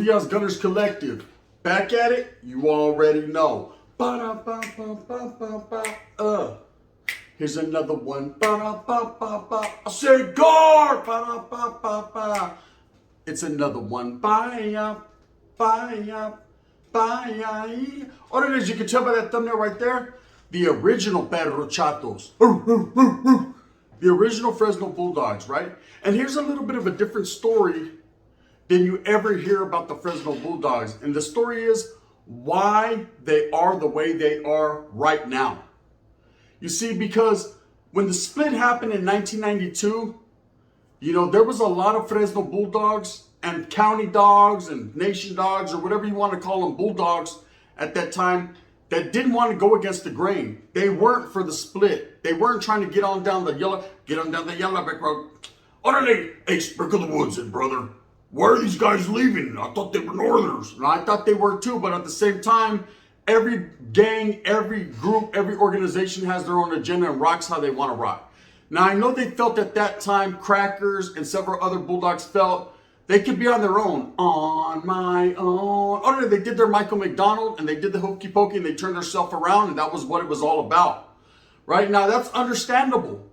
Diaz Gunners Collective. Back at it, you already know. Ba-da-ba-ba-ba-ba-ba. Here's another one. Ba-da-ba-ba-ba. A cigar. Ba-da-ba-ba-ba. It's another one. Bye-ya. Bye-ya. Bye-ya. Oh, it is. You can tell by that thumbnail right there. The original Perro Chatos. The original Fresno Bulldogs, right? And here's a little bit of a different story than you ever hear about the Fresno Bulldogs. And the story is why they are the way they are right now. You see, because when the split happened in 1992, there was a lot of Fresno Bulldogs and county dogs and nation dogs or whatever you want to call them, Bulldogs at that time, that didn't want to go against the grain. They weren't for the split. They weren't trying to get on down the yellow brick road. Orderly, hey, sprinkle the woods in, brother. Where are these guys leaving? I thought they were Northerners. And I thought they were too, but at the same time, every gang, every group, every organization has their own agenda and rocks how they want to rock. Now, I know they felt at that time, Crackers and several other Bulldogs felt they could be on their own. On my own. Oh, they did their Michael McDonald and they did the hokey pokey and they turned themselves around and that was what it was all about. Right now, that's understandable.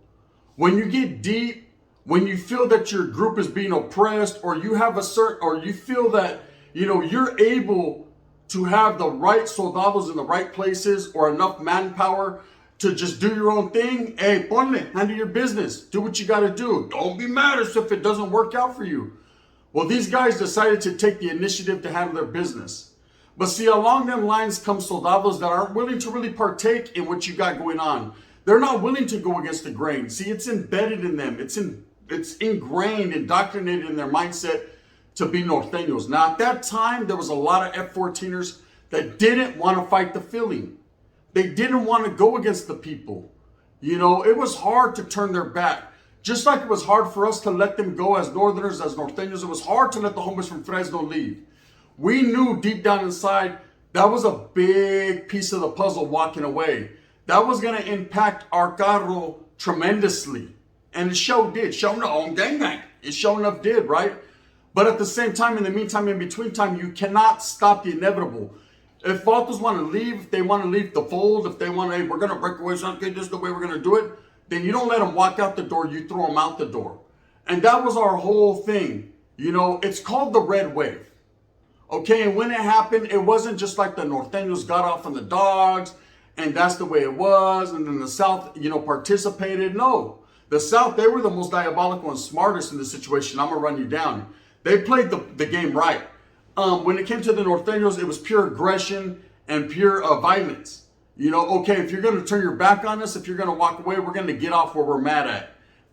When you get deep, when you feel that your group is being oppressed or you have or you feel that, you're able to have the right soldados in the right places or enough manpower to just do your own thing, hey, ponle, handle your business. Do what you got to do. Don't be mad as if it doesn't work out for you. Well, these guys decided to take the initiative to handle their business. But see, along them lines come soldados that aren't willing to really partake in what you got going on. They're not willing to go against the grain. See, it's embedded in them. It's ingrained, indoctrinated in their mindset to be norteños. Now, at that time, there was a lot of F-14ers that didn't want to fight the feeling. They didn't want to go against the people. It was hard to turn their back. Just like it was hard for us to let them go as Northerners, as norteños, it was hard to let the homies from Fresno leave. We knew deep down inside that was a big piece of the puzzle walking away. That was going to impact our carro tremendously. And it sure did. Sure enough, gang. It sure enough did, right? But at the same time, in the meantime, in between time, you cannot stop the inevitable. If Vatos want to leave, if they want to leave the fold, if they want to, hey, we're going to break away, okay, this is the way we're going to do it, then you don't let them walk out the door, you throw them out the door. And that was our whole thing. It's called the Red Wave. Okay, and when it happened, it wasn't just like the norteños got off on the dogs, and that's the way it was, and then the South, participated. No. The South, they were the most diabolical and smartest in the situation. I'm going to run you down. They played the game right. When it came to the norteños, it was pure aggression and pure violence. Okay, if you're going to turn your back on us, if you're going to walk away, we're going to get off where we're mad at.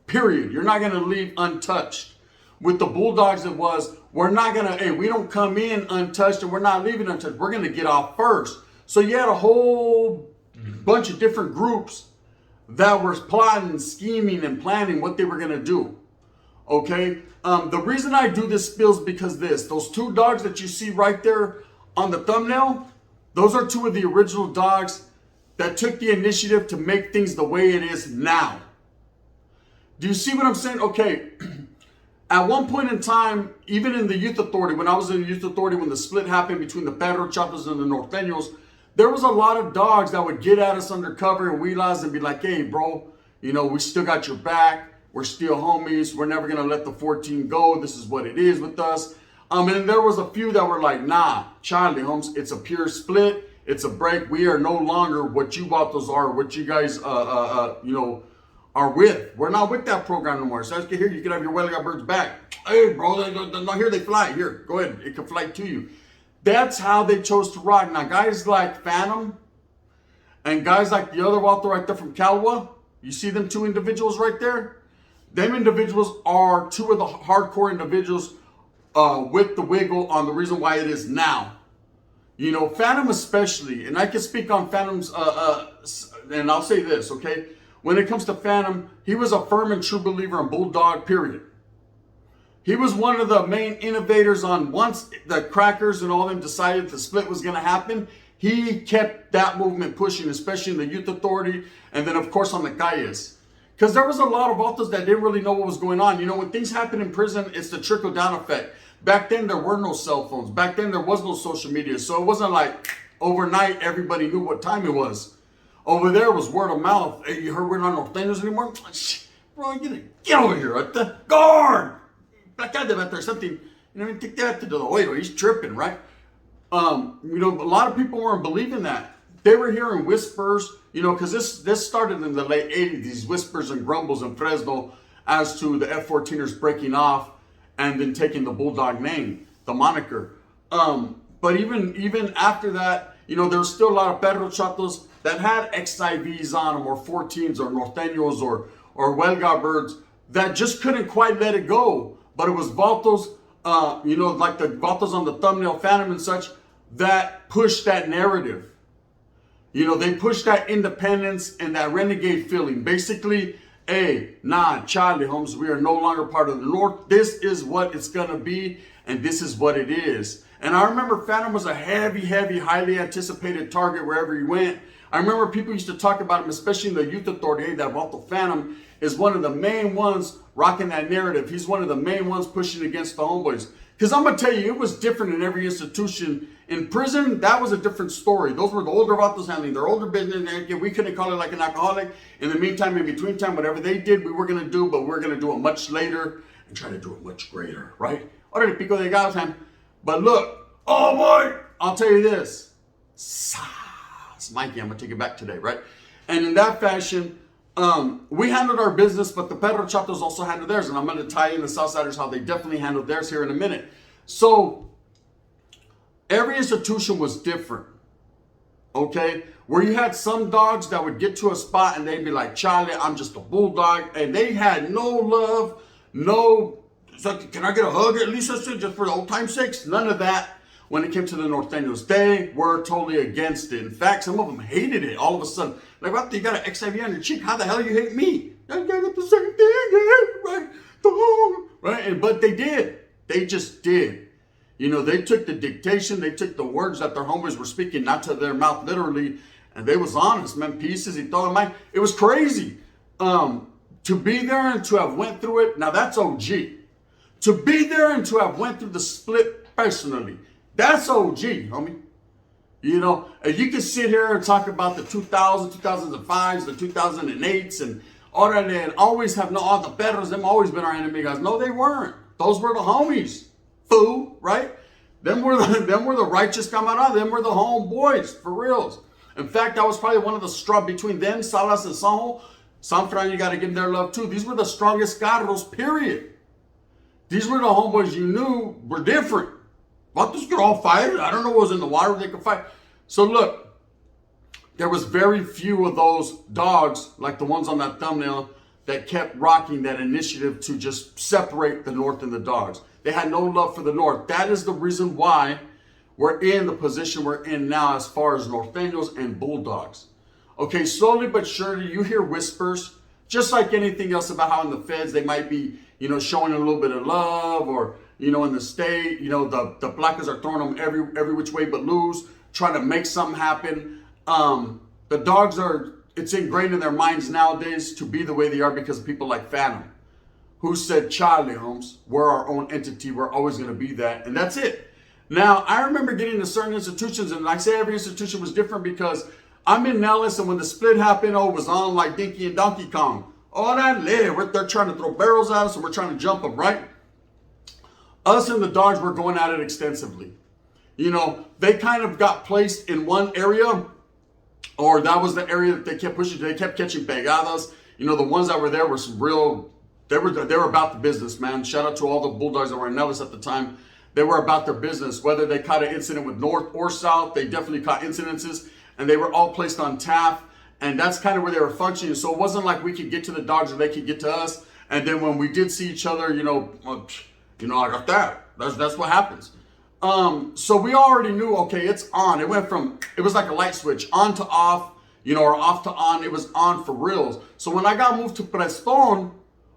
Period. You're not going to leave untouched. With the Bulldogs, it was, we're not going to, hey, we don't come in untouched and we're not leaving untouched. We're going to get off first. So you had a whole bunch of different groups that were plotting, scheming, and planning what they were going to do. Okay? The reason I do this spiel is because those two dogs that you see right there on the thumbnail, those are two of the original dogs that took the initiative to make things the way it is now. Do you see what I'm saying? Okay. At one point in time, even in the youth authority, when I was in the youth authority, when the split happened between the Perro Chatos and the Norteños, there was a lot of dogs that would get at us undercover and wheelers and be like, hey, bro, we still got your back. We're still homies. We're never going to let the 14 go. This is what it is with us. And there was a few that were like, nah, Charlie, Holmes, it's a pure split. It's a break. We are no longer what you vatos are, what you guys, are with. We're not with that program no more. So let's get here. You can have your Welga birds back. Hey, bro, no, here they fly. Here, go ahead. It can fly to you. That's how they chose to rock. Now, guys like Phantom and guys like the other vato right there from Calwa, you see them two individuals right there? Them individuals are two of the hardcore individuals with the wiggle on the reason why it is now. Phantom especially, and I can speak on Phantom's, and I'll say this, okay? When it comes to Phantom, he was a firm and true believer in Bulldog, period. He was one of the main innovators on once the Crackers and all them decided the split was going to happen. He kept that movement pushing, especially in the youth authority and then, of course, on the calles. Because there was a lot of autos that didn't really know what was going on. When things happen in prison, it's the trickle-down effect. Back then, there were no cell phones. Back then, there was no social media. So it wasn't like overnight everybody knew what time it was. Over there was word of mouth. Hey, you heard we're not norteños anymore? Shh, bro, get over here. Right? The guard. That guy that there's something, take that to the oído. He's tripping, right? A lot of people weren't believing that. They were hearing whispers, because this started in the late 80s, these whispers and grumbles in Fresno as to the F-14ers breaking off and then taking the Bulldog name, the moniker. But even after that, there was still a lot of Perro Chatos that had XIVs on them, or 14s, or Norteños, or Huelga birds that just couldn't quite let it go. But it was Vatos, like the Vatos on the thumbnail, Phantom and such, that pushed that narrative. They pushed that independence and that renegade feeling. Basically, hey, nah, Charlie Holmes, we are no longer part of the North. This is what it's going to be, and this is what it is. And I remember Phantom was a heavy, highly anticipated target wherever he went. I remember people used to talk about him, especially in the youth authority. Hey, that Vato Phantom is one of the main ones rocking that narrative. He's one of the main ones pushing against the homeboys. Because I'm going to tell you, it was different in every institution. In prison, that was a different story. Those were the older vatos handling their older business. We couldn't call it like an alcoholic. In the meantime, in between time, whatever they did, we were going to do, but we're going to do it much later and try to do it much greater, right? Órale, pico de gallo time. But look, oh boy, I'll tell you this. It's Mikey, I'm going to take it back today, right? And in that fashion, we handled our business, but the Perro Chatos also handled theirs. And I'm going to tie in the Southsiders how they definitely handled theirs here in a minute. So every institution was different, okay? Where you had some dogs that would get to a spot and they'd be like, Charlie, I'm just a bulldog. And they had no love, it's like, can I get a hug at least just for the old time's sakes? None of that. When it came to the Norteños, they were totally against it. In fact, some of them hated it all of a sudden. Like, what, you got an XIV on your cheek? How the hell you hate me? I got the same thing, right? Right? But they did. They just did. They took the dictation. They took the words that their homies were speaking, not to their mouth literally. And they was honest, man. Pieces, he thought, man. It was crazy. To be there and to have went through it, now that's OG. To be there and to have went through the split personally, that's OG, homie. And you can sit here and talk about the 2000s, 2005s, the 2008s, and all that, and always have all the Perros, them always been our enemy guys. No, they weren't. Those were the homies, fool, right? Them were the righteous camarada. Them were the homeboys, for reals. In fact, that was probably one of the strong between them, Salas and Sanjo. Sanfran, you got to give them their love too. These were the strongest carros, period. These were the homeboys you knew were different. Vatos could all fight. I don't know what was in the water they could fight. So look, there was very few of those dogs, like the ones on that thumbnail, that kept rocking that initiative to just separate the North and the dogs. They had no love for the North. That is the reason why we're in the position we're in now as far as Norteños and Bulldogs. Okay, slowly but surely you hear whispers, just like anything else about how in the feds they might be, showing a little bit of love, or in the state, the Placas are throwing them every which way but loose, trying to make something happen. The dogs it's ingrained in their minds nowadays to be the way they are because of people like Phantom, who said, Charlie Holmes, we're our own entity, we're always going to be that, and that's it. Now, I remember getting to certain institutions, and I say every institution was different because I'm in Nellis, and when the split happened, it was on like Dinky and Donkey Kong. All that live, they're trying to throw barrels at us, and we're trying to jump them, right? Us and the dogs were going at it extensively. They kind of got placed in one area, or that was the area that they kept pushing. They kept catching pegadas. The ones that were there were some real, they were about the business, man. Shout out to all the Bulldogs that were in Nellis at the time. They were about their business. Whether they caught an incident with North or South, they definitely caught incidences, and they were all placed on TAF, and that's kind of where they were functioning. So it wasn't like we could get to the dogs or they could get to us. And then when we did see each other, I got that. That's what happens. So we already knew, okay, it's on. It was like a light switch, on to off, or off to on. It was on for reals. So when I got moved to Preston,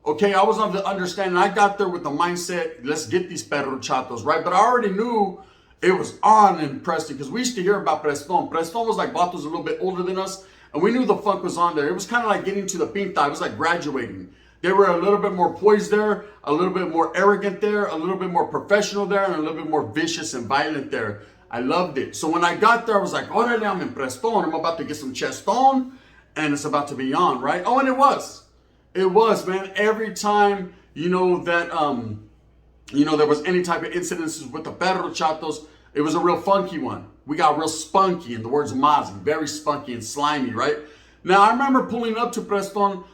okay, I was under the understanding. I got there with the mindset, let's get these Perro Chatos, right? But I already knew it was on in Preston because we used to hear about Preston. Preston was like vatos a little bit older than us, and we knew the funk was on there. It was kind of like getting to the Pinta. It was like graduating. They were a little bit more poised there, a little bit more arrogant there, a little bit more professional there, and a little bit more vicious and violent there. I loved it. So when I got there, I was like, orale, I'm in Preston. I'm about to get some chest on, and it's about to be on, right? Oh, and it was. It was, man. Every time, that, there was any type of incidences with the Perro Chatos, it was a real funky one. We got real spunky, in the words of Mozzie, very spunky and slimy, right? Now, I remember pulling up to Preston.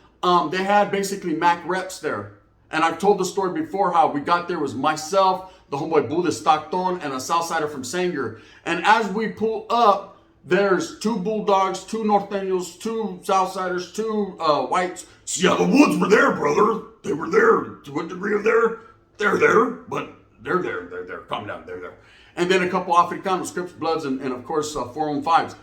They had basically Mac reps there. And I've told the story before how we got there. It was myself, the homeboy Buda Stockton, and a Southsider from Sanger. And as we pull up, there's 2 Bulldogs, 2 Norteños, 2 Southsiders, 2 whites. So yeah, the Woods were there, brother. They were there. To what degree of there? They're there, but they're there. They're there. Calm down. They're there. And then a couple Africanos, Crips, Bloods, and of course, 415s.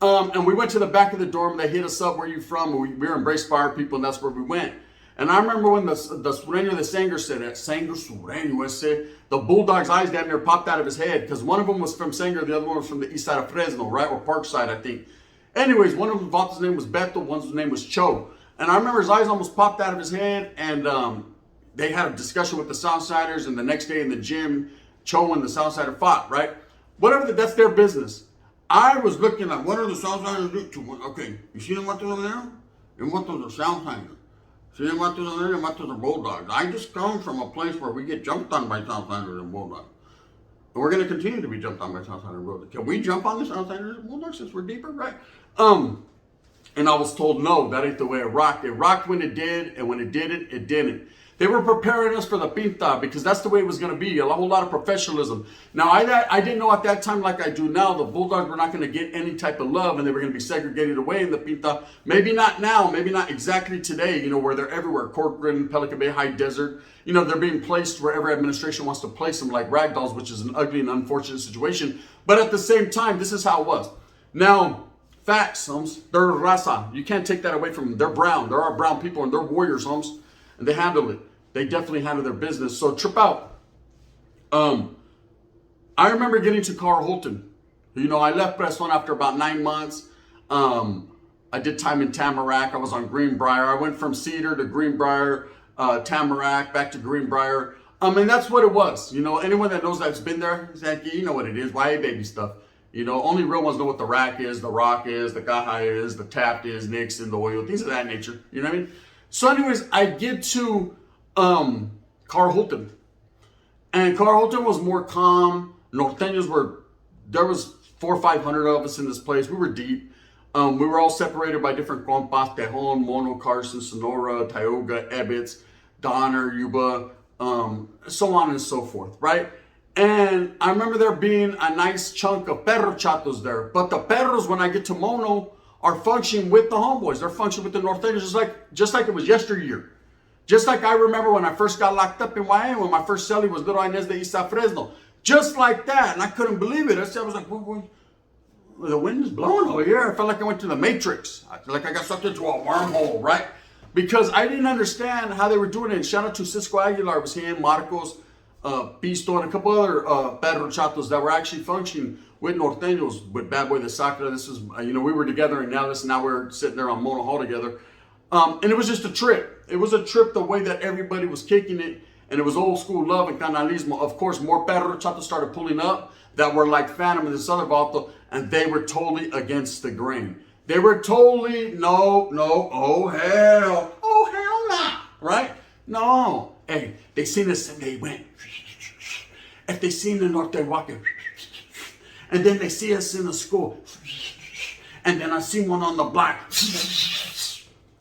And we went to the back of the dorm. They hit us up, where you from? And we were embraced by our people, and that's where we went. And I remember when the Sureño de Sanger said that, Sanger Sureño, ese, the Bulldog's eyes damn near popped out of his head, because one of them was from Sanger, the other one was from the east side of Fresno, right? Or Parkside, I think. Anyways, one of them, Valta's name was Beto, one's name was Cho. And I remember his eyes almost popped out of his head, and they had a discussion with the Southsiders, and the next day in the gym, Cho and the Southsider fought, right? Whatever, that's their business. I was looking at, what are the Southsiders doing? Okay, you see them over there? And what are the Southsiders? See them over there? And what are the Bulldogs? I just come from a place where we get jumped on by Southsiders and Bulldogs. And we're going to continue to be jumped on by Southsiders and Bulldogs. Can we jump on the Southsiders and Bulldogs since we're deeper, right? And I was told, no, that ain't the way it rocked. It rocked when it did, and when it didn't, it didn't. They were preparing us for the pinta, because that's the way it was going to be, a whole lot of professionalism. Now, I didn't know at that time, like I do now, the Bulldogs were not going to get any type of love, and they were going to be segregated away in the pinta. Maybe not now, maybe not exactly today, where they're everywhere. Corcoran, Pelican Bay, High Desert. They're being placed wherever administration wants to place them, like ragdolls, which is an ugly and unfortunate situation. But at the same time, this is how it was. Now, facts, homes. They're raza. You can't take that away from them. They're brown. They're our brown people, and they're warriors, homes. And they handle it. They definitely handle their business. So trip out. I remember getting to Carl Holton. I left Preston after about 9 months. I did time in Tamarack. I was on Greenbrier. I went from Cedar to Greenbrier, Tamarack, back to Greenbrier. And that's what it was. Anyone that knows that's been there, is like, you know what it is. YA baby stuff. Only real ones know what the rack is, the rock is, the caja is, the tapped is, Nixon, the oil, things of that nature. You know what I mean? So anyways, I get to Carl Holton. And Carl Holton was more calm. Norteños there was 400 or 500 of us in this place. We were deep. We were all separated by different compas, Tejon, Mono, Carson, Sonora, Tioga, Ebbets, Donner, Yuba, so on and so forth, right? And I remember there being a nice chunk of Perro Chatos there. But the Perros, when I get to Mono, are functioning with the homeboys. They're functioning with the Norteños just like it was yesteryear. Just like I remember when I first got locked up in YA, when my first cellie was Little Inez de Isa Fresno. Just like that. And I couldn't believe it. I was like, the wind is blowing over here. I felt like I went to the Matrix. I feel like I got sucked into a wormhole, right? Because I didn't understand how they were doing it. And shout out to Cisco Aguilar. It was him, Marcos, Pisto, and a couple other Perro Chatos that were actually functioning with Norteños, with Bad Boy the Sacra. This is, we were together in Nellis, and now we're sitting there on Mono Hall together. And it was just a trip. It was a trip the way that everybody was kicking it, and it was old school love and canalismo. Of course, more Perro Chatos started pulling up that were like Phantom and this other Vato, and they were totally against the grain. They were totally, no, oh hell no, right? No. Hey, they seen us and they went. If they seen the Norte walking, and then they see us in the school, and then I see one on the block.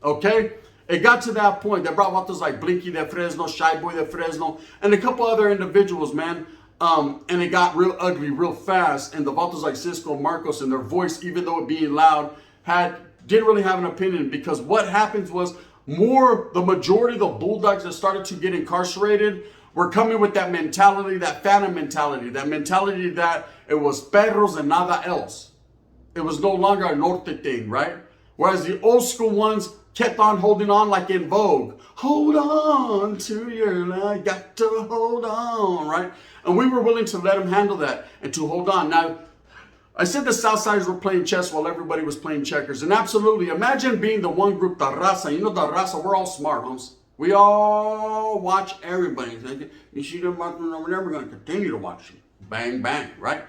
Okay? It got to that point. They brought vatos like Blinky de Fresno, Shy Boy de Fresno, and a couple other individuals, man. And it got real ugly real fast. And the vatos like Cisco, Marcos, and their voice, even though it being loud, didn't really have an opinion, because what happens was the majority of the Bulldogs that started to get incarcerated were coming with that mentality, that Phantom mentality, that it was perros and nada else. It was no longer a Norte thing, right? Whereas the old school ones kept on holding on like in Vogue. Hold on to your life, got to hold on, right? And we were willing to let them handle that and to hold on. Now, I said the Southsiders were playing chess while everybody was playing checkers. And absolutely, imagine being the one group, the raza. The raza, we're all smart, homes. We all watch everybody. You see them watching over there, we're going to continue to watch them. Bang, bang, right?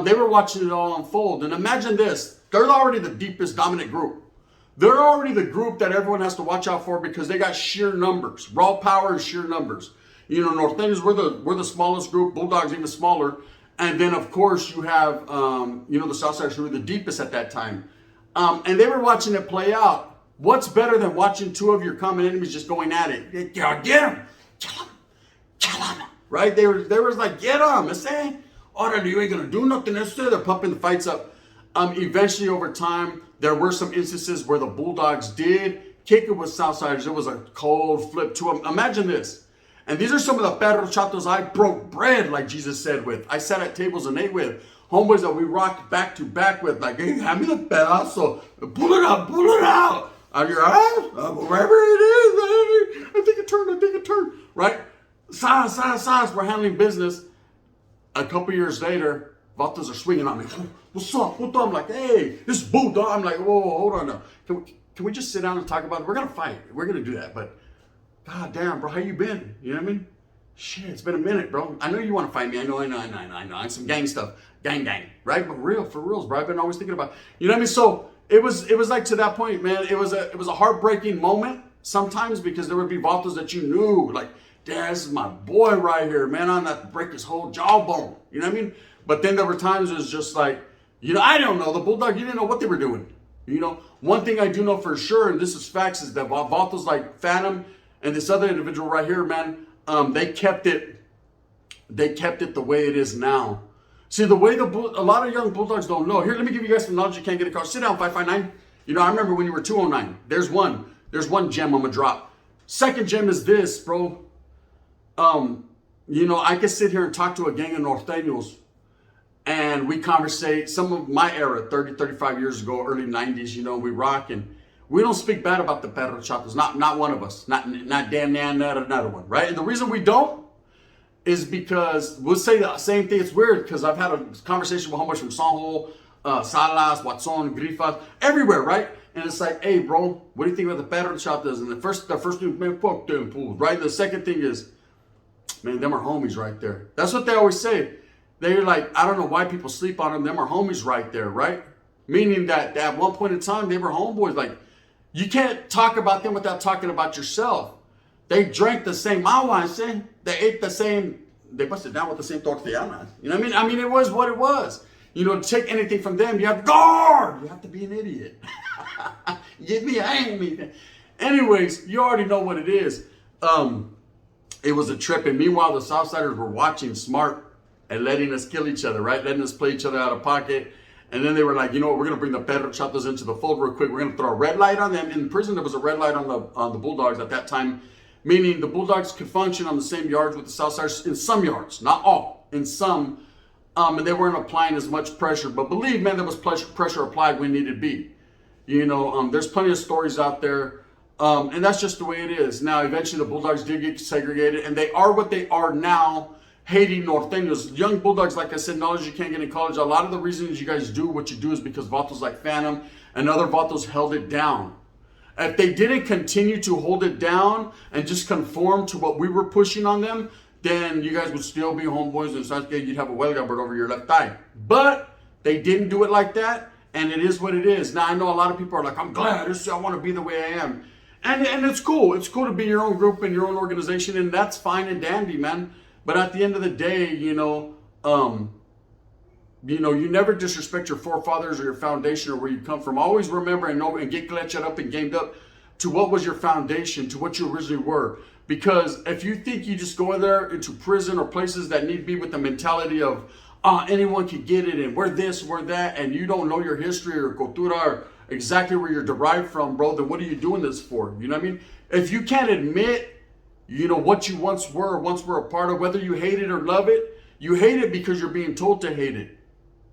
They were watching it all unfold. And imagine this. They're already the deepest dominant group. They're already the group that everyone has to watch out for because they got sheer numbers. Raw power and sheer numbers. You know, Norteños, we're the smallest group. Bulldogs even smaller. And then, of course, you have, you know, the Southsiders who were the deepest at that time. And they were watching it play out. What's better than watching two of your common enemies just going at it? Get him! Kill him! Right? They was like, get him! Order, you ain't gonna do nothing. They're pumping the fights up. Eventually, over time, there were some instances where the Bulldogs did kick it with Southsiders. It was a cold flip to them. Imagine this. And these are some of the perros chatos I broke bread, like Jesus said, with. I sat at tables and ate with. Homeboys that we rocked back to back with. Like, hey, hand me the pedazo. Pull it out. Out of your eyes, wherever it is, I think it turned. Right? Size, we're handling business. A couple years later, Vatos are swinging on me. What's up? I'm like, hey, this is Bulldog. I'm like, whoa, hold on now. Can we just sit down and talk about it? We're going to fight. We're going to do that. But, god damn, bro, how you been? You know what I mean? Shit, it's been a minute, bro. I know you want to fight me. I know. And some gang stuff. Gang. Right? But for reals, bro. I've been always thinking about, you know what I mean? So, it was like to that point, man. It was a heartbreaking moment sometimes because there would be vatos that you knew, like, damn, this is my boy right here, man. I'm not to break his whole jawbone. You know what I mean? But then there were times it was just like, you know, I don't know. The Bulldog, you didn't know what they were doing. You know, one thing I do know for sure, and this is facts, is that vatos like Phantom and this other individual right here, man, they kept it the way it is now. See, the way a lot of young Bulldogs don't know. Here, let me give you guys some knowledge you can't get across. Sit down, 559. You know, I remember when you were 209. There's one gem I'm going to drop. Second gem is this, bro. You know, I could sit here and talk to a gang of Norteños and we conversate. Some of my era, 30, 35 years ago, early 90s, you know, we rock and we don't speak bad about the perro chatos. Not one of us. Not damn, not another one, right? And the reason we don't is because we'll say the same thing. It's weird because I've had a conversation with homeboys from Sanjo, Salas, Watson, Grifas, everywhere, right? And it's like, hey, bro, what do you think about the perro chatos? And the first thing, man, fuck them fools, right? The second thing is, man, them are homies right there. That's what they always say. They're like, I don't know why people sleep on them. Them are homies right there, right? Meaning that at one point in time, they were homeboys. Like, you can't talk about them without talking about yourself. They drank the same agua, I say. They ate the same, they busted down with the same tortillas. You know what I mean? I mean, it was what it was. You know, to take anything from them, you have to guard. You have to be an idiot. Give me, hang me. Anyways, you already know what it is. It was a trip. And meanwhile, the Southsiders were watching smart and letting us kill each other, right? Letting us play each other out of pocket. And then they were like, you know what? We're going to bring the perro chatos into the fold real quick. We're going to throw a red light on them. In prison, there was a red light on the Bulldogs at that time. Meaning the Bulldogs could function on the same yards with the Southsiders in some yards, not all, in some, and they weren't applying as much pressure. But believe, man, there was pressure applied when needed be. You know, there's plenty of stories out there, and that's just the way it is. Now, eventually the Bulldogs did get segregated, and they are what they are now, hating Norteños. Young Bulldogs, like I said, knowledge you can't get in college. A lot of the reasons you guys do what you do is because vatos like Phantom and other vatos held it down. If they didn't continue to hold it down and just conform to what we were pushing on them, then you guys would still be homeboys and Sasuke, you'd have a huelga bird over your left thigh. But they didn't do it like that, and it is what it is. Now, I know a lot of people are like, I'm glad, I want to be the way I am. And it's cool. It's cool to be your own group and your own organization, and that's fine and dandy, man. But at the end of the day, you know, you never disrespect your forefathers or your foundation or where you come from. Always remember and know and get glitched up and gamed up to what was your foundation, to what you originally were. Because if you think you just go in there into prison or places that need to be with the mentality of anyone can get it and we're this, we're that, and you don't know your history or cultura or exactly where you're derived from, bro, then what are you doing this for? You know what I mean? If you can't admit, you know, what you once were a part of, whether you hate it or love it, you hate it because you're being told to hate it.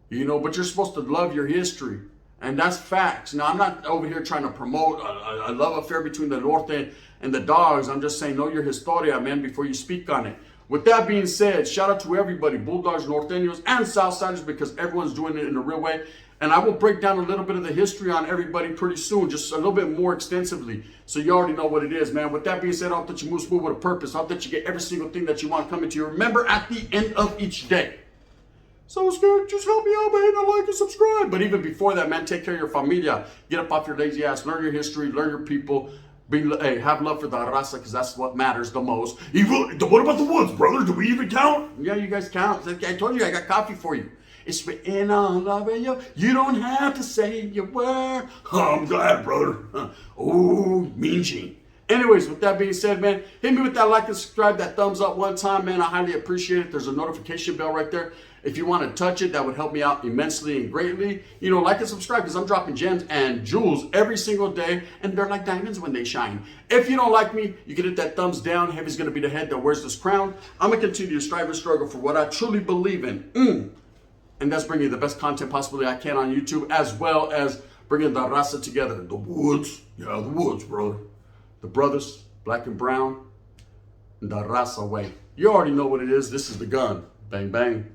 You know, but you're supposed to love your history. And that's facts. Now, I'm not over here trying to promote a love affair between the Norte and the Dogs. I'm just saying, know your historia, man, before you speak on it. With that being said, shout out to everybody, Bulldogs, Norteños, and Southsiders, because everyone's doing it in a real way. And I will break down a little bit of the history on everybody pretty soon, just a little bit more extensively. So you already know what it is, man. With that being said, I hope that you move smooth with a purpose. I hope that you get every single thing that you want coming to you. Remember, at the end of each day. So it's good. Just help me out by hitting a like and subscribe. But even before that, man, take care of your familia. Get up off your lazy ass. Learn your history. Learn your people. Have love for the raza, because that's what matters the most. What about the woods, brother? Do we even count? Yeah, you guys count. I told you I got coffee for you. It's written all over you. You don't have to say your word. Oh, I'm glad, brother. Oh, Mean Gene. Anyways, with that being said, man, hit me with that like and subscribe, that thumbs up one time, man. I highly appreciate it. There's a notification bell right there. If you want to touch it, that would help me out immensely and greatly. You know, like and subscribe, because I'm dropping gems and jewels every single day, and they're like diamonds when they shine. If you don't like me, you can hit that thumbs down. Heavy's going to be the head that wears this crown. I'm going to continue to strive and struggle for what I truly believe in. And that's bringing the best content possibly I can on YouTube, as well as bringing the raza together. The woods. Yeah, the woods, brother. The brothers, black and brown, and the raza way. You already know what it is. This is the gun. Bang, bang.